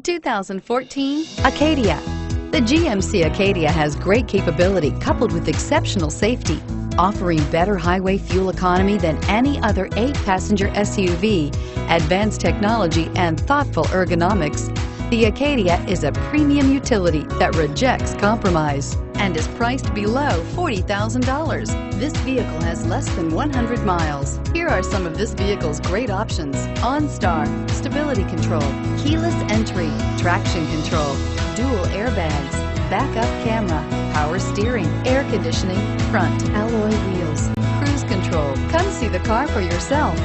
2014 Acadia. The GMC Acadia has great capability coupled with exceptional safety, offering better highway fuel economy than any other 8-passenger SUV, advanced technology, and thoughtful ergonomics. The Acadia is a premium utility that rejects compromise and is priced below $40,000. This vehicle has less than 100 miles. Here are some of this vehicle's great options: OnStar, stability control, keyless entry, traction control, dual airbags, backup camera, power steering, air conditioning, front alloy wheels, cruise control. Come see the car for yourself.